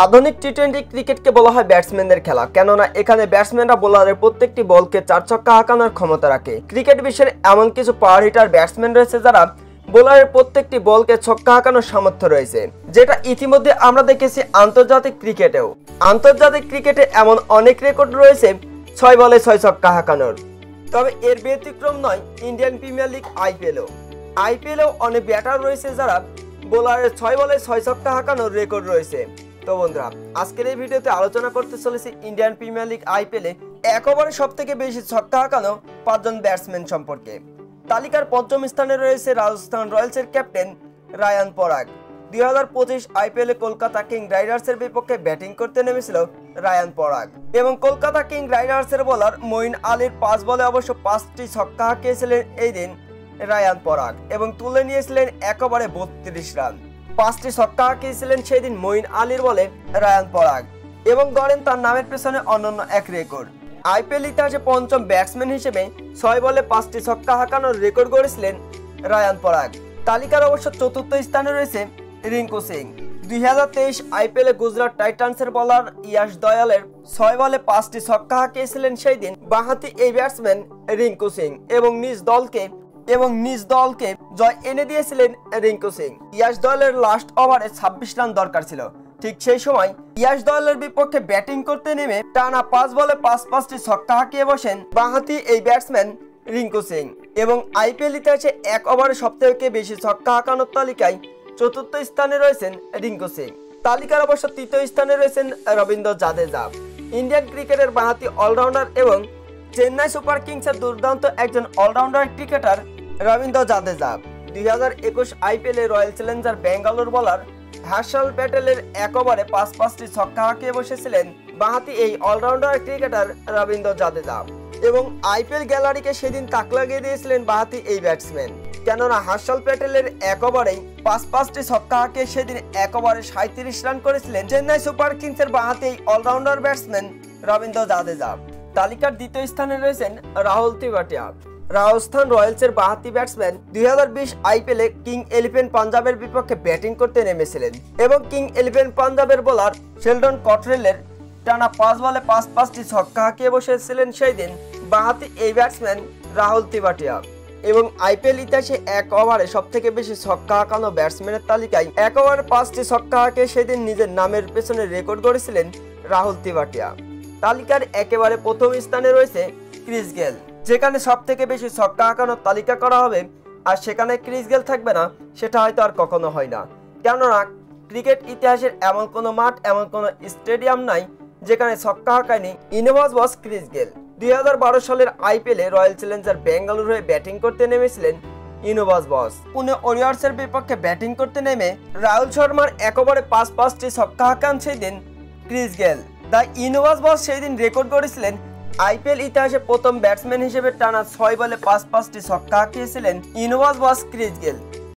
আধুনিক টি-20 ক্রিকেটকে বলা হয় ব্যাটসম্যানদের খেলা, কেননা এখানে ব্যাটসম্যানরা বোলারের প্রত্যেকটি বলকে 4 ছক্কা হাঁকানোর ক্ষমতা রাখে। ক্রিকেট বিশ্বের এমন কিছু পাওয়ার হিটার ব্যাটসম্যান রয়েছে যারা বোলারের প্রত্যেকটি বলকে ছক্কা হাঁকানোর সামর্থ্য রয়েছে, যেটা ইতিমধ্যে আমরা দেখেছি আন্তর্জাতিক ক্রিকেটেও। আন্তর্জাতিক ক্রিকেটে এমন অনেক রেকর্ড রয়েছে 6 বলে 6 ছক্কা হাঁকানোর। তবে এর ব্যতিক্রম নয় ইন্ডিয়ান প্রিমিয়ার লিগ আইপিএলেও অনেক ব্যাটার রয়েছে যারা বোলারের 6 বলে 6 ছক্কা হাঁকানোর রেকর্ড রয়েছে। তো বন্ধুরা, আজকের এই ভিডিওতে আলোচনা করতে চলেছি ইন্ডিয়ান প্রিমিয়ার লিগ আইপিএলে এক ওভারে সবথেকে বেশি ছক্কা হাঁকানো 5 জন ব্যাটসম্যান সম্পর্কে। তালিকার 5ম স্থানে রয়েছে রাজস্থান রয়্যালসের ক্যাপ্টেন রায়ান পরাগ। 2025 আইপিএলে কলকাতা কিং রাইডার্সের বিপক্ষে ব্যাটিং করতে নেমেছিল রায়ান পরাগ এবং কলকাতা কিং রাইডার্সের বোলার মঈন আলীর 5 বলে অবশ্য 5টি ছক্কা হাঁকিয়েছিলেন এই দিন রায়ান পরাগ এবং তুলে নিয়েছিলেন এক ওভারে 32 রান। 5টি ছক্কা হাঁকিয়েছিলেন সেই দিন মঈন আলীর বলে রায়ান পরাগ এবং গড়েন তার নামের পেছনে অনন্য এক রেকর্ড। আইপিএল ইতিহাসে 5ম ব্যাটসম্যান হিসেবে 6 বলে 5টি ছক্কা হাঁকানোর রেকর্ড গড়েছিলেন রায়ান পরাগ। তালিকার অবশ্য 4র্থ স্থানে রয়েছে রিঙ্কু সিং। 2023 আইপিএলে গুজরাট টাইটান্সের বোলার ইয়াশ দয়ালের 6 বলে 5টি ছক্কা হাঁকিয়েছিলেন সেই দিন বাঁহাতি এই ব্যাটসম্যান রিঙ্কু সিং এবং নিজ দলকে জয় এনে দিয়েছিলেন রিঙ্কু সিং। ইয়াশ দয়ালের লাস্ট ওভারে 26 রান দরকার ছিল। ঠিক সেই সময় ইয়াশ দয়ালের বিপক্ষে ব্যাটিং করতে নেমে টানা 5 বলে 5টি ছক্কা হাঁকিয়ে বসেন বাঁহাতি এই ব্যাটসম্যান রিঙ্কু সিং এবং আইপিএল ইতিহাসে এক ওভারে সবথেকে বেশি ছক্কা হাঁকানোর তালিকায় 4র্থ স্থানে রয়েছেন রিঙ্কু সিং। তালিকার অবশ্য 3য় স্থানে রয়েছেন রবীন্দ্র জাদেজা। ইন্ডিয়ান ক্রিকেটের বাঁহাতি অলরাউন্ডার এবং চেন্নাই সুপার কিংসের দুর্দান্ত একজন অলরাউন্ডার ক্রিকেটার রবীন্দ্র জাদেজা। 2021 আইপিএলে royal Challenger Bangalore bowler Harshal প্যাটেলের এক ওভারে 5টি ছক্কা হাঁকিয়ে বসেছিলেন বাঁহাতি এই অলরাউন্ডার ক্রিকেটার রবীন্দ্র জাদেজা এবং আইপিএল গ্যালারিকে সেদিন তাক লাগিয়ে দিয়েছিলেন বাঁহাতি এই ব্যাটসম্যান, কেননা হর্ষল প্যাটেলের এক ওভারেই 5টি ছক্কা হাঁকিয়ে সেদিন এক ওভারে 37 রান করেছিলেন চেন্নাই সুপার কিংসের বাঁহাতি এই অলরাউন্ডার ব্যাটসম্যান রবীন্দ্র জাদেজা। তালিকার 2য় স্থানে রয়েছেন রাহুল ত্রিপাঠিয়া। রাজস্থান রয়্যালসের বাঁহাতি ব্যাটসম্যান 2020 আইপিএলে কিং ইলেভেন পাঞ্জাবের বিপক্ষে ব্যাটিং করতে নেমেছিলেন এবং কিং ইলেভেন পাঞ্জাবের বোলার শেলডন কটরেলের টানা 5 বলে 5টি ছক্কা হাঁকিয়ে বসেছিলেন সেই দিন বাঁহাতি এই ব্যাটসম্যান রাহুল ত্রিপাঠিয়া এবং আইপিএল ইতিহাসে এক ওভারে সবথেকে বেশি ছক্কা হাঁকানো ব্যাটসম্যানের তালিকায় এক ওভারে 5টি ছক্কা হাঁকিয়ে সেদিন নিজের নামের পেছনে রেকর্ড গড়েছিলেন রাহুল ত্রিপাঠিয়া। তালিকার একেবারে 1ম স্থানে রয়েছে ক্রিস গেল। যেখানে সবথেকে বেশি ছক্কা হাঁকানোর তালিকা করা হবে আর সেখানে ক্রিস গেল থাকবে না, সেটা হয়তো আর কখনো হয় না, কেননা ক্রিকেট ইতিহাসের এমন কোনো মাঠ, এমন কোনো স্টেডিয়াম নাই যেখানে ছক্কা হাঁকায়নি ইনোভাস বস ক্রিস গেল। 2012 সালের আইপিএলে রয়্যাল চ্যালেঞ্জার ব্যাঙ্গালোর হয়ে ব্যাটিং করতে নেমেছিলেন ইনোভাস বস। পুনে ওয়ারিয়র্সের বিপক্ষে ব্যাটিং করতে নেমে রাহুল শর্মার এক ওভারে 5টি ছক্কা হাঁকান সেই দিন ক্রিস গেল। দ্য ইনোভাস বস সেই দিন রেকর্ড করেছিলেন আইপিএল ইতিহাসে 1ম ব্যাটসম্যান হিসেবে টানা 6 বলে 5টি ছক্কা হাঁকিয়েছিলেন ইনোভাস বস ক্রিস গেল।